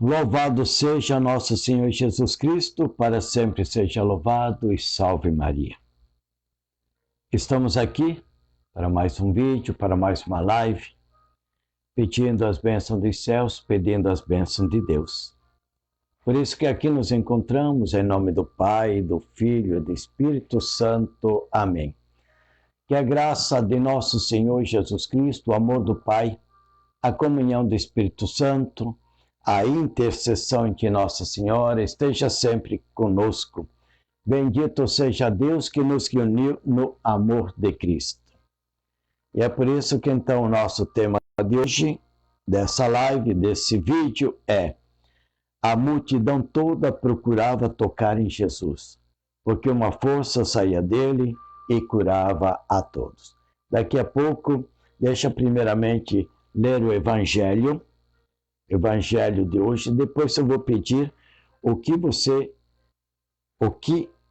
Louvado seja nosso Senhor Jesus Cristo, para sempre seja louvado e salve Maria. Estamos aqui para mais um vídeo, para mais uma live, pedindo as bênçãos dos céus, pedindo as bênçãos de Deus. Por isso que aqui nos encontramos, em nome do Pai, do Filho e do Espírito Santo. Amém. Que a graça de nosso Senhor Jesus Cristo, o amor do Pai, a comunhão do Espírito Santo, a intercessão de Nossa Senhora esteja sempre conosco. Bendito seja Deus que nos reuniu no amor de Cristo. E é por isso que então o nosso tema de hoje, dessa live, desse vídeo, é: a multidão toda procurava tocar em Jesus, porque uma força saía dele e curava a todos. Daqui a pouco, deixa primeiramente ler o Evangelho de hoje. Depois eu vou pedir o que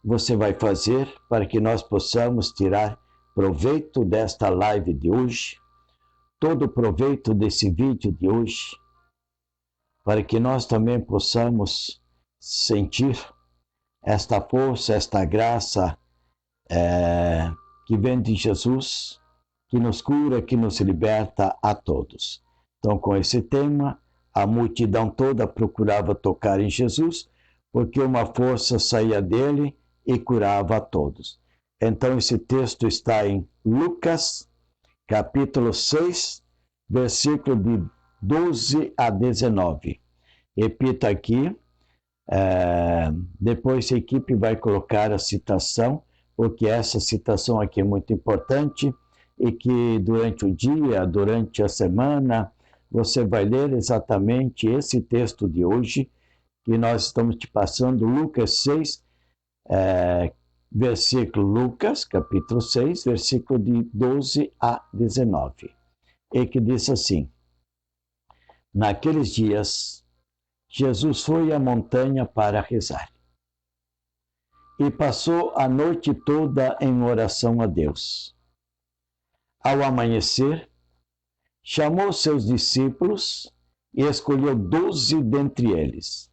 você vai fazer para que nós possamos tirar proveito desta live de hoje, todo o proveito desse vídeo de hoje, para que nós também possamos sentir esta força, esta graça que vem de Jesus, que nos cura, que nos liberta a todos. Então, com esse tema, a multidão toda procurava tocar em Jesus, porque uma força saía dele e curava a todos. Então, esse texto está em Lucas, capítulo 6, versículo de 12 a 19. Repito aqui, depois a equipe vai colocar a citação, porque essa citação aqui é muito importante e que durante o dia, durante a semana, você vai ler exatamente esse texto de hoje, que nós estamos te passando, Lucas 6, Lucas, capítulo 6, versículo de 12 a 19. E que diz assim: naqueles dias, Jesus foi à montanha para rezar. E passou a noite toda em oração a Deus. Ao amanhecer, chamou seus discípulos e escolheu 12 dentre eles,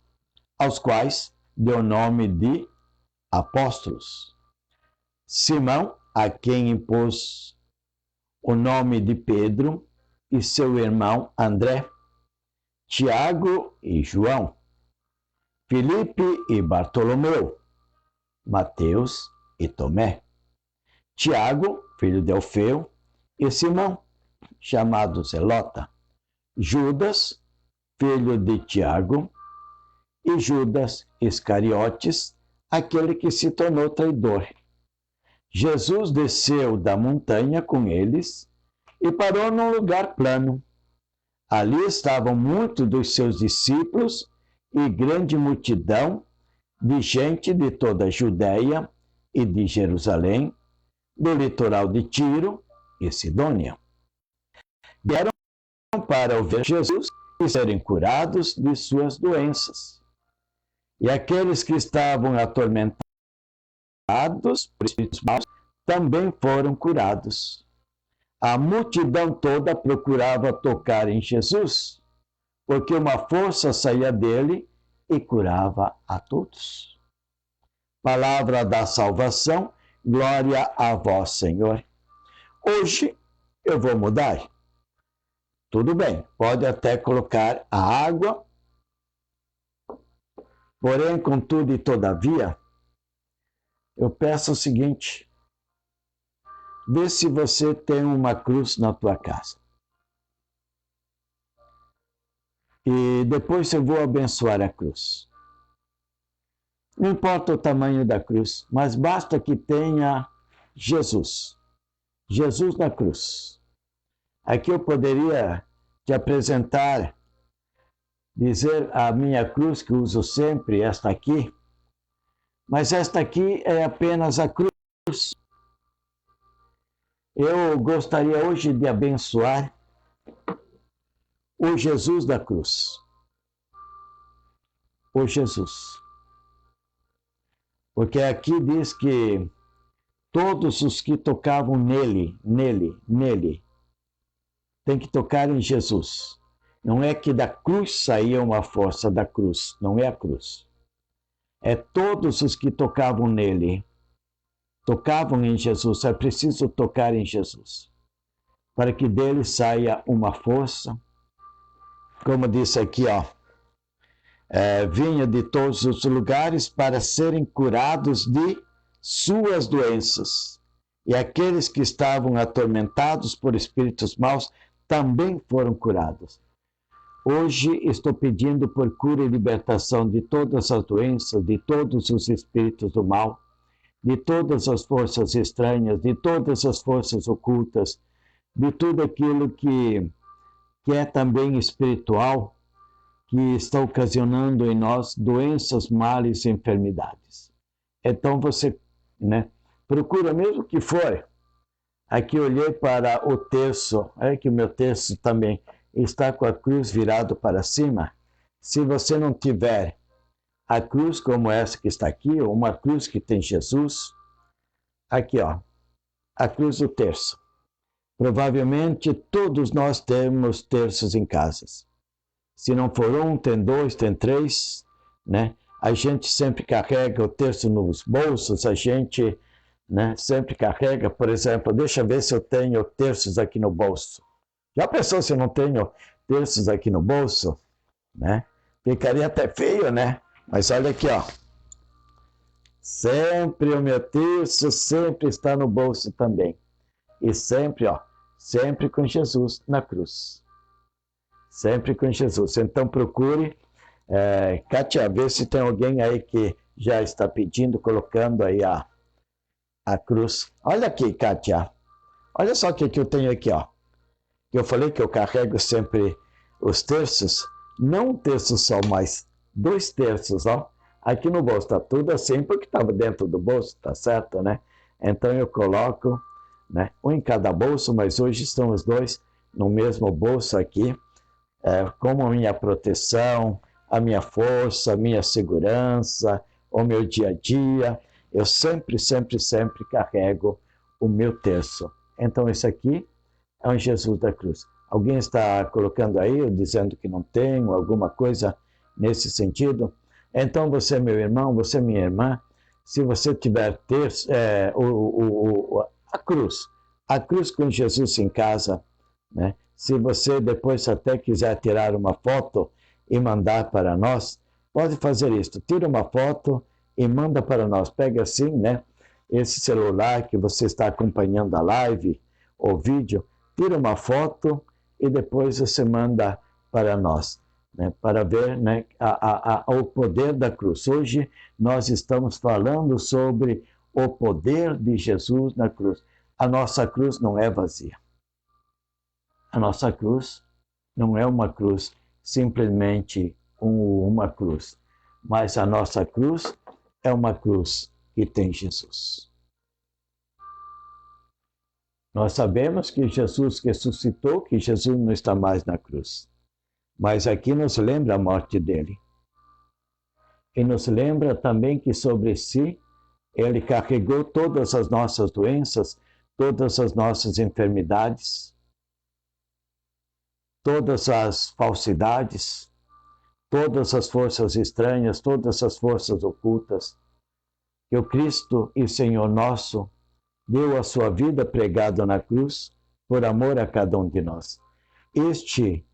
aos quais deu o nome de apóstolos. Simão, a quem impôs o nome de Pedro, e seu irmão André, Tiago e João, Filipe e Bartolomeu, Mateus e Tomé, Tiago, filho de Alfeu, e Simão, chamado Zelota, Judas, filho de Tiago, e Judas Iscariotes, aquele que se tornou traidor. Jesus desceu da montanha com eles e parou num lugar plano. Ali estavam muitos dos seus discípulos e grande multidão de gente de toda a Judéia e de Jerusalém, do litoral de Tiro e Sidônia. Vieram para ouvir Jesus e serem curados de suas doenças. E aqueles que estavam atormentados por espíritos maus também foram curados. A multidão toda procurava tocar em Jesus, porque uma força saía dele e curava a todos. Palavra da salvação, glória a vós, Senhor. Hoje eu vou mudar. Tudo bem, pode até colocar a água, porém, contudo e todavia, eu peço o seguinte: vê se você tem uma cruz na tua casa. E depois eu vou abençoar a cruz. Não importa o tamanho da cruz, mas basta que tenha Jesus. Jesus na cruz. Aqui eu poderia te apresentar, dizer a minha cruz que uso sempre, esta aqui, mas esta aqui é apenas a cruz. Eu gostaria hoje de abençoar o Jesus da cruz. O Jesus. Porque aqui diz que todos os que tocavam nele, tem que tocar em Jesus. Não é que da cruz saía uma força da cruz, não é a cruz. É todos os que tocavam nele, tocavam em Jesus, é preciso tocar em Jesus, para que dele saia uma força, como disse aqui, vinha de todos os lugares para serem curados de suas doenças. E aqueles que estavam atormentados por espíritos maus também foram curados. Hoje estou pedindo por cura e libertação de todas as doenças, de todos os espíritos do mal, de todas as forças estranhas, de todas as forças ocultas, de tudo aquilo que é também espiritual, que está ocasionando em nós doenças, males e enfermidades. Então você, procura mesmo que for. Aqui olhei para o terço, que o meu terço também está com a cruz virado para cima. Se você não tiver a cruz como essa que está aqui, ou uma cruz que tem Jesus, aqui a cruz do terço. Provavelmente todos nós temos terços em casas. Se não for um, tem dois, tem três, A gente sempre carrega o terço nos bolsos, a gente sempre carrega, por exemplo, deixa eu ver se eu tenho terços aqui no bolso. Já pensou se eu não tenho terços aqui no bolso? Ficaria até feio, Mas olha aqui, Sempre o meu terço sempre está no bolso também. E sempre, sempre com Jesus na cruz. Sempre com Jesus. Então procure, Kátia, vê se tem alguém aí que já está pedindo, colocando aí a cruz. Olha aqui, Kátia. Olha só o que eu tenho aqui, Eu falei que eu carrego sempre os terços. Não um terço só, mas 2 terços, Aqui no bolso. Está tudo assim porque estava dentro do bolso, tá certo, Então eu coloco, um em cada bolso, mas hoje estão os 2 no mesmo bolso aqui, como a minha proteção, a minha força, a minha segurança, o meu dia a dia. Eu sempre, sempre, sempre carrego o meu terço. Então, esse aqui é um Jesus da cruz. Alguém está colocando aí, ou dizendo que não tem, ou alguma coisa nesse sentido? Então, você, meu irmão, você, minha irmã, se você tiver terço, a cruz com Jesus em casa, Se você depois até quiser tirar uma foto e mandar para nós, pode fazer isso. Tira uma foto e manda para nós. Pega assim, esse celular que você está acompanhando a live ou vídeo, tira uma foto e depois você manda para nós, para ver o poder da cruz. Hoje nós estamos falando sobre o poder de Jesus na cruz. A nossa cruz não é vazia. A nossa cruz não é uma cruz, simplesmente uma cruz, mas a nossa cruz é uma cruz que tem Jesus. Nós sabemos que Jesus ressuscitou, que Jesus não está mais na cruz, mas aqui nos lembra a morte dele. E nos lembra também que sobre si ele carregou todas as nossas doenças, todas as nossas enfermidades, todas as falsidades, todas as forças estranhas, todas as forças ocultas, que o Cristo e Senhor nosso deu a sua vida pregado na cruz por amor a cada um de nós. Este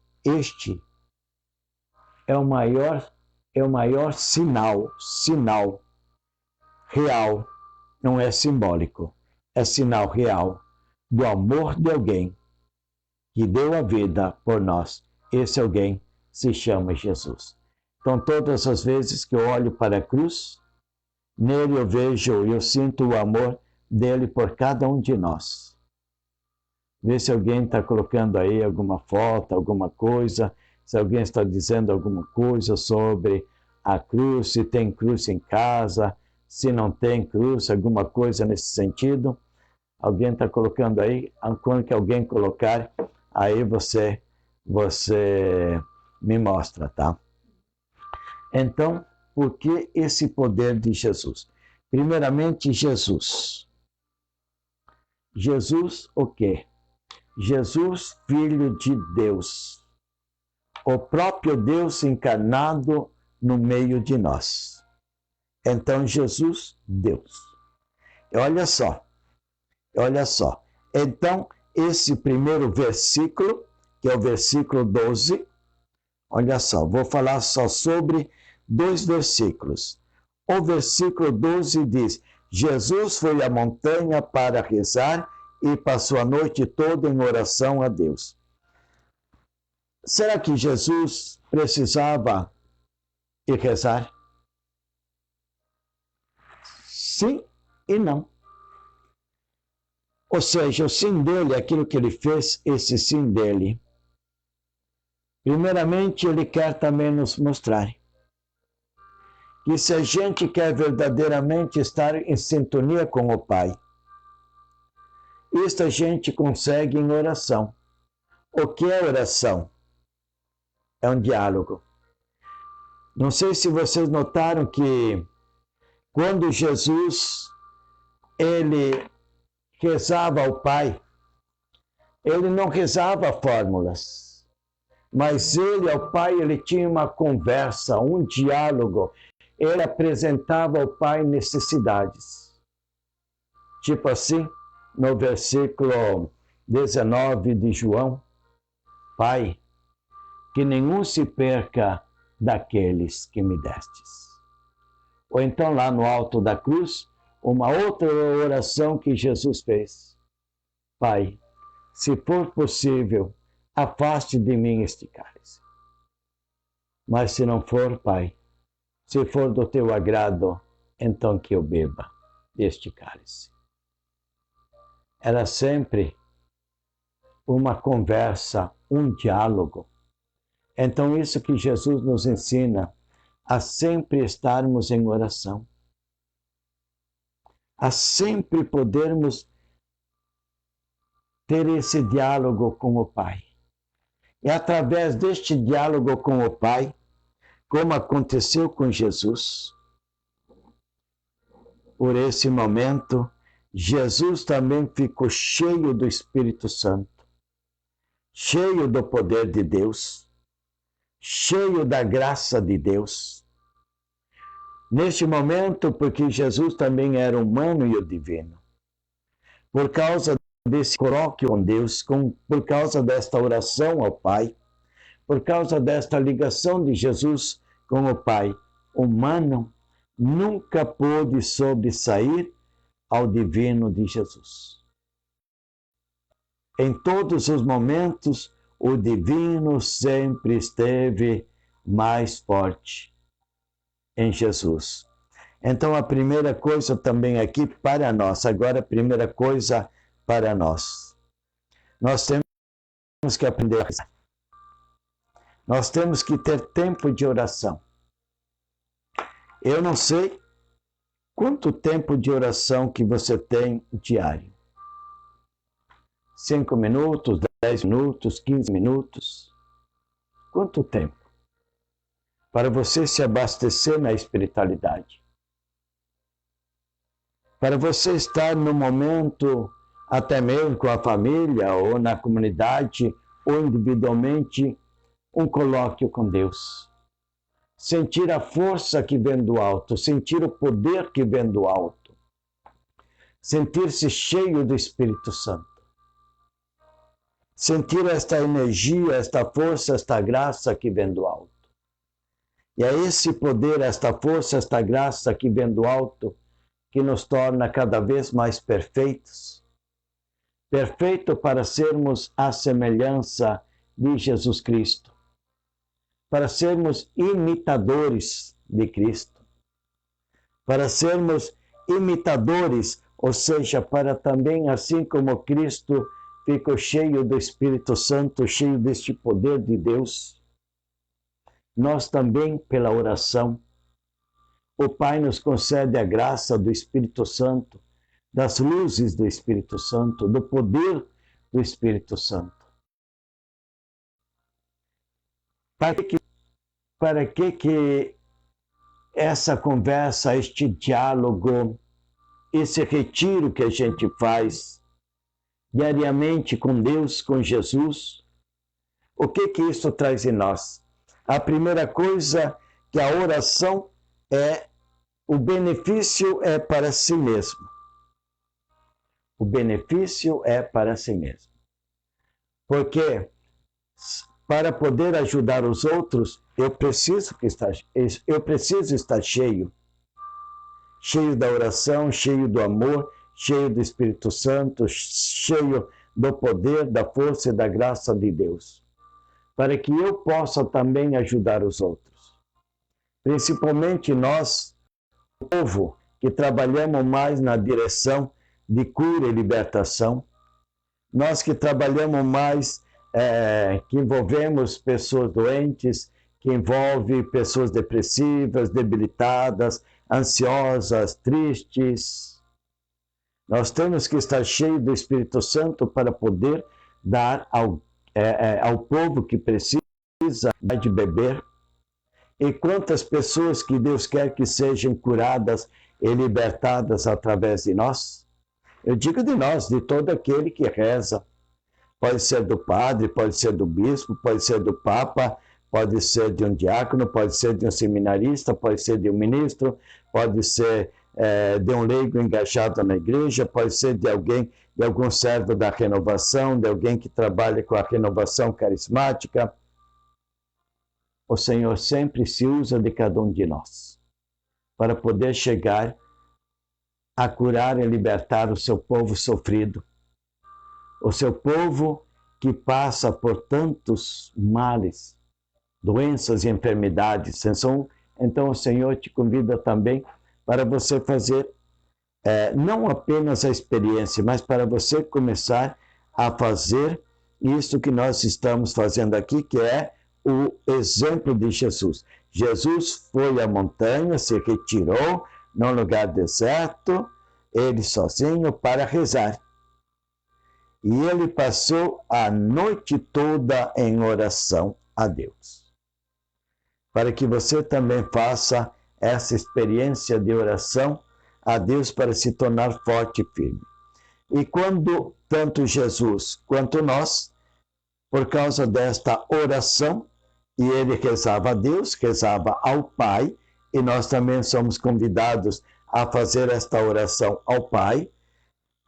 é o maior sinal real, não é simbólico, é sinal real do amor de alguém que deu a vida por nós. Esse alguém se chama Jesus. Então, todas as vezes que eu olho para a cruz, nele eu vejo e eu sinto o amor dele por cada um de nós. Vê se alguém está colocando aí alguma foto, alguma coisa, se alguém está dizendo alguma coisa sobre a cruz, se tem cruz em casa, se não tem cruz, alguma coisa nesse sentido. Alguém está colocando aí, quando que alguém colocar, aí você me mostra, tá? Então, por que esse poder de Jesus? Primeiramente, Jesus. Jesus o quê? Jesus, Filho de Deus. o próprio Deus encarnado no meio de nós. Então, Jesus, Deus. Olha só. Então, esse primeiro versículo, que é o versículo 12, olha só, vou falar só sobre 2 versículos. O versículo 12 diz: Jesus foi à montanha para rezar e passou a noite toda em oração a Deus. Será que Jesus precisava ir rezar? Sim e não. Ou seja, o sim dele, aquilo que ele fez, esse sim dele. Primeiramente, ele quer também nos mostrar que se a gente quer verdadeiramente estar em sintonia com o Pai, isso a gente consegue em oração. O que é oração? É um diálogo. Não sei se vocês notaram que quando Jesus ele rezava ao Pai, ele não rezava fórmulas, mas ele ao Pai ele tinha uma conversa, um diálogo. Ele apresentava ao Pai necessidades. Tipo assim, no versículo 19 de João, Pai, que nenhum se perca daqueles que me destes. Ou então lá no alto da cruz, uma outra oração que Jesus fez. Pai, se for possível, afaste de mim este cálice. Mas se não for, Pai, se for do teu agrado, então que eu beba este cálice. Era sempre uma conversa, um diálogo. Então, isso que Jesus nos ensina, a sempre estarmos em oração, a sempre podermos ter esse diálogo com o Pai. E através deste diálogo com o Pai, como aconteceu com Jesus, por esse momento, Jesus também ficou cheio do Espírito Santo, cheio do poder de Deus, cheio da graça de Deus. Neste momento, porque Jesus também era humano e o divino, por causa desse colóquio com Deus, por causa desta oração ao Pai, por causa desta ligação de Jesus com o Pai, humano nunca pôde sobressair ao divino de Jesus. Em todos os momentos, o divino sempre esteve mais forte em Jesus. Então, a primeira coisa também aqui para nós, agora a primeira coisa para nós. Nós temos que aprender a rezar. Nós temos que ter tempo de oração. Eu não sei quanto tempo de oração que você tem diário. 5 minutos, 10 minutos, 15 minutos. Quanto tempo? Para você se abastecer na espiritualidade. Para você estar no momento, até mesmo com a família, ou na comunidade, ou individualmente, um colóquio com Deus. Sentir a força que vem do alto, sentir o poder que vem do alto. Sentir-se cheio do Espírito Santo. Sentir esta energia, esta força, esta graça que vem do alto. E é esse poder, esta força, esta graça que vem do alto, que nos torna cada vez mais perfeitos. Perfeito para sermos a semelhança de Jesus Cristo. Para sermos imitadores de Cristo. Para sermos imitadores, ou seja, para também, assim como Cristo ficou cheio do Espírito Santo, cheio deste poder de Deus, nós também, pela oração, o Pai nos concede a graça do Espírito Santo, das luzes do Espírito Santo, do poder do Espírito Santo. Para que essa conversa, este diálogo, esse retiro que a gente faz diariamente com Deus, com Jesus, O que isso traz em nós? A primeira coisa, que a oração o benefício é para si mesmo. O benefício é para si mesmo. Porque para poder ajudar os outros, eu preciso estar cheio da oração, cheio do amor, cheio do Espírito Santo, cheio do poder, da força e da graça de Deus, para que eu possa também ajudar os outros. Principalmente nós, o povo, que trabalhamos mais na direção de cura e libertação, nós que trabalhamos mais, que envolvemos pessoas doentes, que envolve pessoas depressivas, debilitadas, ansiosas, tristes. Nós temos que estar cheios do Espírito Santo para poder dar ao povo que precisa de beber. E quantas pessoas que Deus quer que sejam curadas e libertadas através de nós? Eu digo de nós, de todo aquele que reza. Pode ser do padre, pode ser do bispo, pode ser do papa, pode ser de um diácono, pode ser de um seminarista, pode ser de um ministro, pode ser de um leigo engajado na igreja, pode ser de alguém, de algum servo da renovação, de alguém que trabalha com a renovação carismática. O Senhor sempre se usa de cada um de nós para poder chegar a curar e libertar o seu povo sofrido, o seu povo que passa por tantos males, doenças e enfermidades. Então o Senhor te convida também para você fazer não apenas a experiência, mas para você começar a fazer isso que nós estamos fazendo aqui, que é o exemplo de Jesus. Jesus foi à montanha, se retirou num lugar deserto, ele sozinho, para rezar. E ele passou a noite toda em oração a Deus. Para que você também faça essa experiência de oração a Deus para se tornar forte e firme. E quando tanto Jesus quanto nós, por causa desta oração, e ele rezava a Deus, rezava ao Pai, e nós também somos convidados a fazer esta oração ao Pai,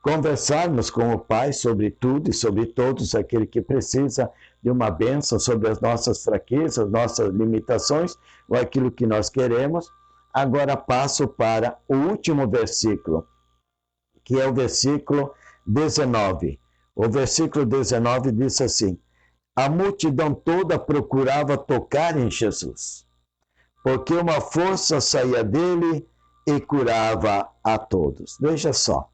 conversarmos com o Pai sobre tudo e sobre todos, aquele que precisa de uma bênção sobre as nossas fraquezas, nossas limitações, ou aquilo que nós queremos. Agora passo para o último versículo, que é o versículo 19. O versículo 19 diz assim: a multidão toda procurava tocar em Jesus, porque uma força saía dele e curava a todos. Veja só,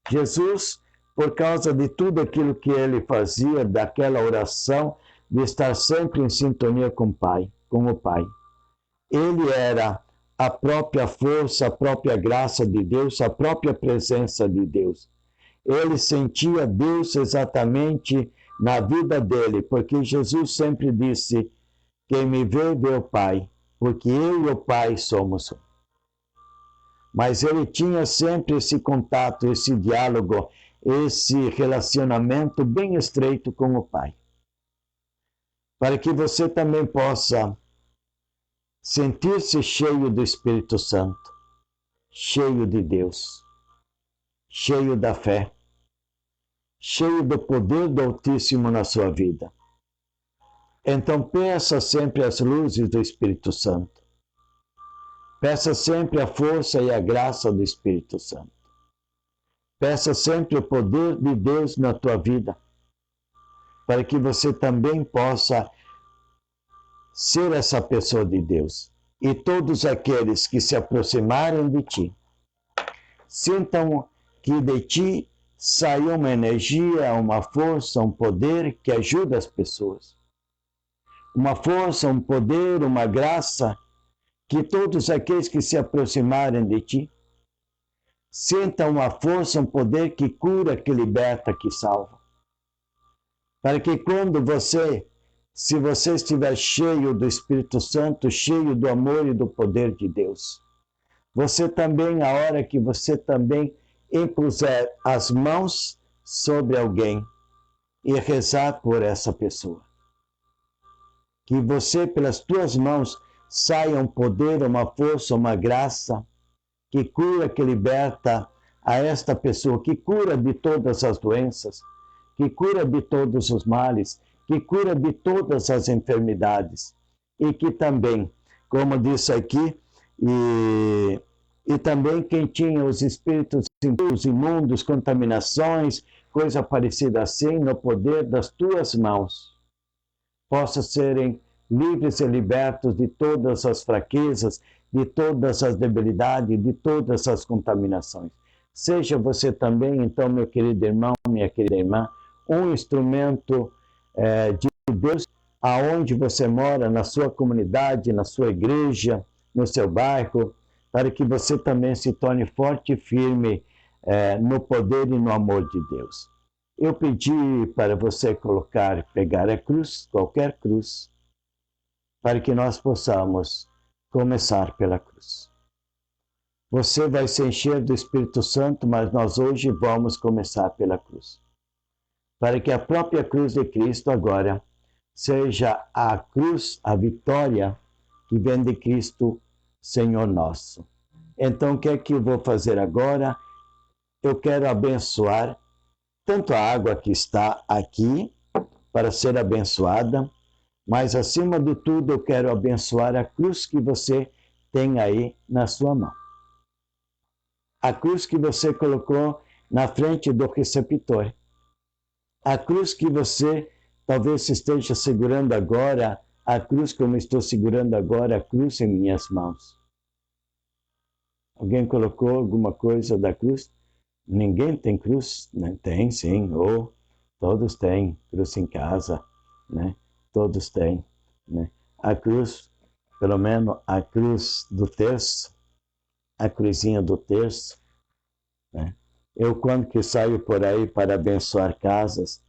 Jesus, por causa de tudo aquilo que ele fazia, daquela oração, de estar sempre em sintonia com o Pai, ele era a própria força, a própria graça de Deus, a própria presença de Deus. Ele sentia Deus exatamente na vida dele, porque Jesus sempre disse: quem me vê, vê o Pai, porque eu e o Pai somos um. Mas ele tinha sempre esse contato, esse diálogo, esse relacionamento bem estreito com o Pai. Para que você também possa sentir-se cheio do Espírito Santo, cheio de Deus, cheio da fé, cheio do poder do Altíssimo na sua vida. Então peça sempre as luzes do Espírito Santo. Peça sempre a força e a graça do Espírito Santo. Peça sempre o poder de Deus na tua vida, para que você também possa ser essa pessoa de Deus. E todos aqueles que se aproximarem de ti, sintam que de ti sai uma energia, uma força, um poder que ajuda as pessoas. Uma força, um poder, uma graça, que todos aqueles que se aproximarem de ti sintam uma força, um poder que cura, que liberta, que salva. Para que quando se você estiver cheio do Espírito Santo, cheio do amor e do poder de Deus, você também, a hora que você também impuser as mãos sobre alguém e rezar por essa pessoa, Que você, pelas tuas mãos, saia um poder, uma força, uma graça, que cura, que liberta a esta pessoa, que cura de todas as doenças, que cura de todos os males, que cura de todas as enfermidades. E que também, como disse aqui, e também quem tinha os espíritos impuros, imundos, contaminações, coisa parecida assim, no poder das tuas mãos, possa serem livres e libertos de todas as fraquezas, de todas as debilidades, de todas as contaminações. Seja você também, então, meu querido irmão, minha querida irmã, um instrumento de Deus aonde você mora, na sua comunidade, na sua igreja, no seu bairro, para que você também se torne forte e firme no poder e no amor de Deus. Eu pedi para você pegar a cruz, qualquer cruz, para que nós possamos começar pela cruz. Você vai se encher do Espírito Santo, mas nós hoje vamos começar pela cruz. Para que a própria cruz de Cristo agora seja a cruz, a vitória que vem de Cristo, Senhor nosso. Então, o que é que eu vou fazer agora? Eu quero abençoar tanto a água que está aqui, para ser abençoada, mas, acima de tudo, eu quero abençoar a cruz que você tem aí na sua mão. A cruz que você colocou na frente do receptor. A cruz que você talvez esteja segurando agora, a cruz como estou segurando agora, a cruz em minhas mãos. Alguém colocou alguma coisa da cruz? Ninguém tem cruz? Né? Tem, sim. Ou todos têm cruz em casa, né? Todos têm, né? A cruz, pelo menos a cruz do terço, a cruzinha do terço, né? Eu, quando que saio por aí para abençoar casas,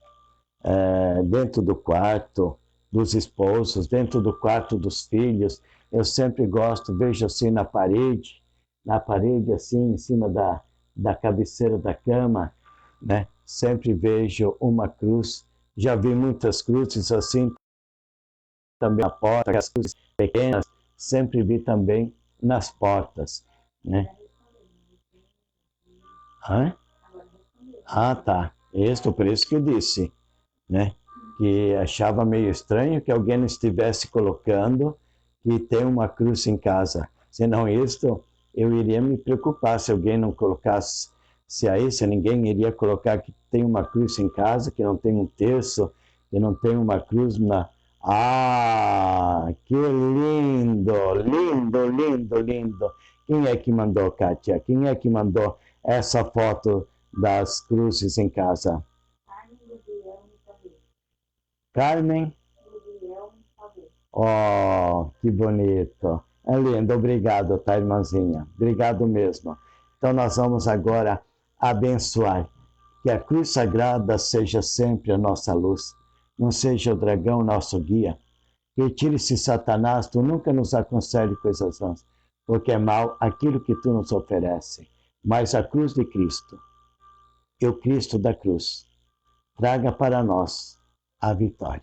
dentro do quarto dos esposos, dentro do quarto dos filhos, eu sempre gosto, vejo assim na parede assim, em cima da cabeceira da cama, né? Sempre vejo uma cruz. Já vi muitas cruzes assim, também na porta, as cruzes pequenas, sempre vi também nas portas, né? Hã? Ah, tá. Por isso que eu disse, né? Que achava meio estranho que alguém estivesse colocando que tem uma cruz em casa. Senão isto, eu iria me preocupar se alguém não colocasse, se ninguém iria colocar que tem uma cruz em casa, que não tem um terço, que não tem uma cruz na... Ah, que lindo, lindo, lindo, lindo. Quem é que mandou, Kátia? Quem é que mandou essa foto das cruzes em casa? Carmen? Oh, que bonito. É lindo. Obrigado, tá, irmãzinha? Obrigado mesmo. Então, nós vamos agora abençoar. Que a cruz sagrada seja sempre a nossa luz. Não seja o dragão nosso guia. Que tire-se Satanás, tu nunca nos aconselhe coisas vãs, porque é mal aquilo que tu nos oferece. Mas a cruz de Cristo, e o Cristo da cruz, traga para nós a vitória.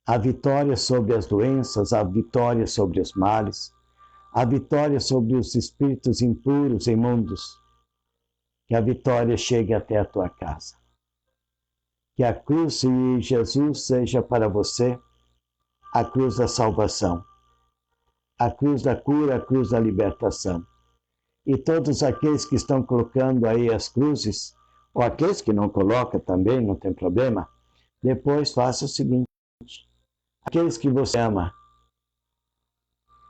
A vitória sobre as doenças, a vitória sobre os males, a vitória sobre os espíritos impuros e imundos. Que a vitória chegue até a tua casa. Que a cruz de Jesus seja para você a cruz da salvação, a cruz da cura, a cruz da libertação. E todos aqueles que estão colocando aí as cruzes, ou aqueles que não colocam também, não tem problema, depois faça o seguinte: aqueles que você ama,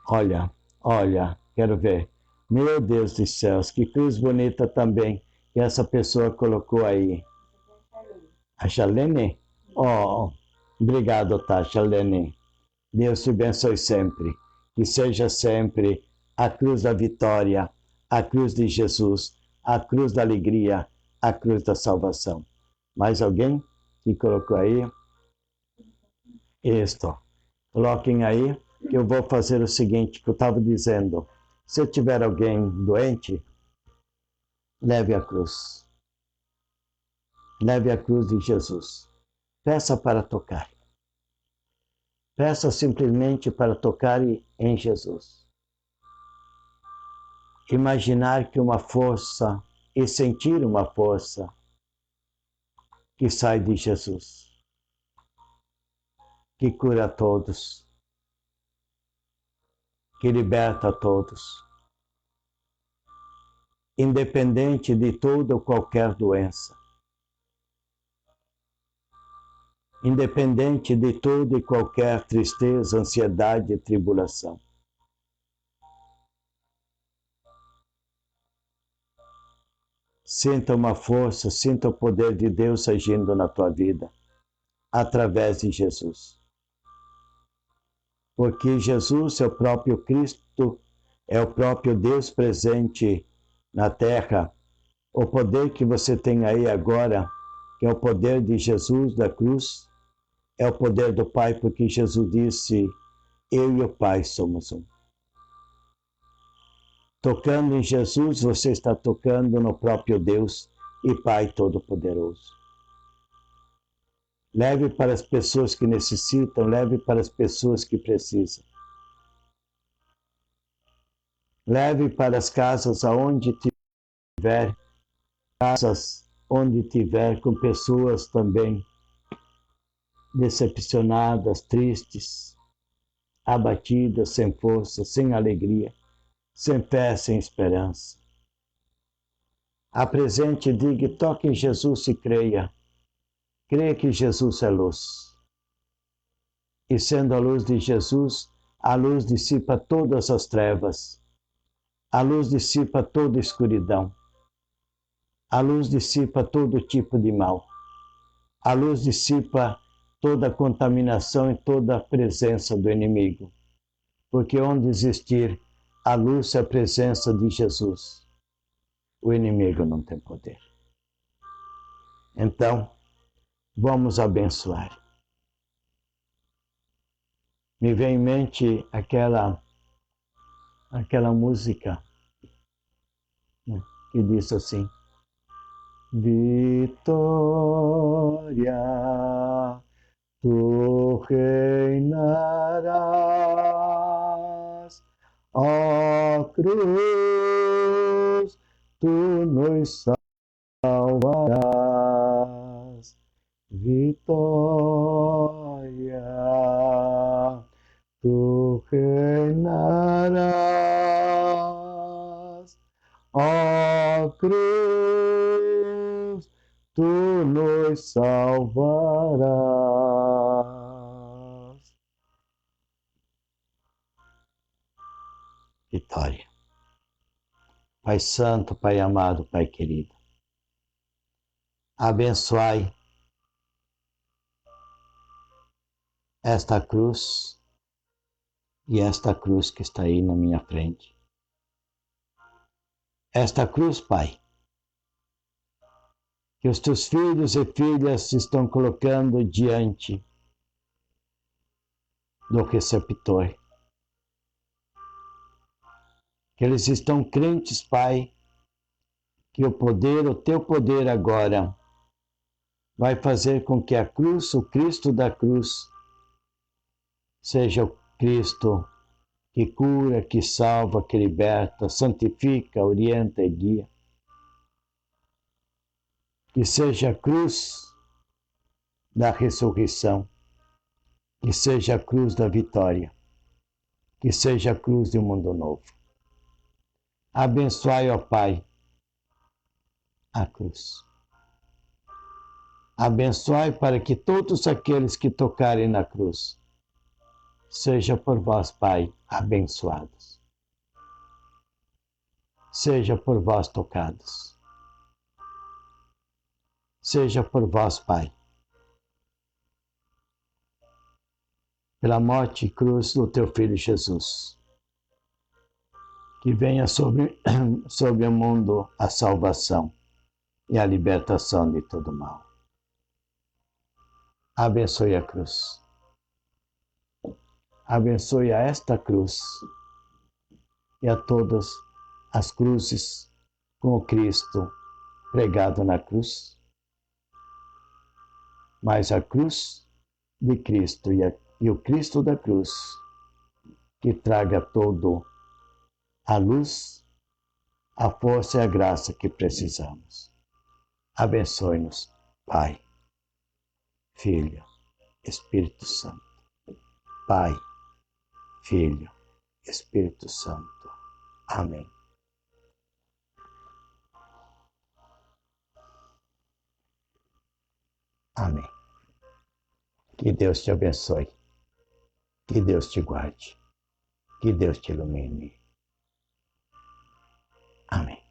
olha, quero ver. Meu Deus dos céus, que cruz bonita também que essa pessoa colocou aí. A Charlene? Oh, obrigado, tá, Charlene. Deus te abençoe sempre. Que seja sempre a cruz da vitória, a cruz de Jesus, a cruz da alegria, a cruz da salvação. Mais alguém que colocou aí? Isto. Coloquem aí, que eu vou fazer o seguinte, que eu estava dizendo. Se tiver alguém doente, leve a cruz. Leve a cruz de Jesus. Peça para tocar. Peça simplesmente para tocar em Jesus. Imaginar que uma força e sentir uma força que sai de Jesus, que cura a todos, que liberta a todos, independente de toda ou qualquer doença, independente de toda e qualquer tristeza, ansiedade e tribulação. Sinta uma força, sinta o poder de Deus agindo na tua vida, através de Jesus. Porque Jesus é o próprio Cristo, é o próprio Deus presente na terra. O poder que você tem aí agora, que é o poder de Jesus da cruz, é o poder do Pai, porque Jesus disse, eu e o Pai somos um. Tocando em Jesus, você está tocando no próprio Deus e Pai Todo-Poderoso. Leve para as pessoas que necessitam, leve para as pessoas que precisam. Leve para as casas aonde tiver, casas onde tiver, com pessoas também decepcionadas, tristes, abatidas, sem força, sem alegria, sem fé, sem esperança. Apresente e diga, toque em Jesus e creia. Creia que Jesus é luz. E sendo a luz de Jesus, a luz dissipa todas as trevas. A luz dissipa toda escuridão. A luz dissipa todo tipo de mal. A luz dissipa toda a contaminação e toda a presença do inimigo. Porque onde existir a luz e a presença de Jesus, o inimigo não tem poder. Então, vamos abençoar. Me vem em mente aquela música, né, que diz assim, Vitória, tu reinarás, ó cruz, tu nos salvarás. Vitória, tu reinarás, ó cruz, tu nos salvarás. Vitória. Pai Santo, Pai amado, Pai querido, abençoai esta cruz e esta cruz que está aí na minha frente. Esta cruz, Pai, que os teus filhos e filhas estão colocando diante do receptor. Que eles estão crentes, Pai, que o teu poder agora, vai fazer com que a cruz, o Cristo da cruz, seja o Cristo que cura, que salva, que liberta, santifica, orienta e guia. Que seja a cruz da ressurreição, que seja a cruz da vitória, que seja a cruz de um mundo novo. Abençoai, ó Pai, a cruz. Abençoai para que todos aqueles que tocarem na cruz sejam por vós, Pai, abençoados. Seja por vós tocados. Seja por vós, Pai, pela morte e cruz do teu Filho Jesus, que venha sobre o mundo a salvação e a libertação de todo mal. Abençoe a cruz. Abençoe a esta cruz e a todas as cruzes com o Cristo pregado na cruz, mas a cruz de Cristo e o Cristo da cruz, que traga todo a luz, a força e a graça que precisamos. Abençoe-nos, Pai, Filho, Espírito Santo. Pai, Filho, Espírito Santo. Amém. Amém. Que Deus te abençoe. Que Deus te guarde. Que Deus te ilumine. Amém.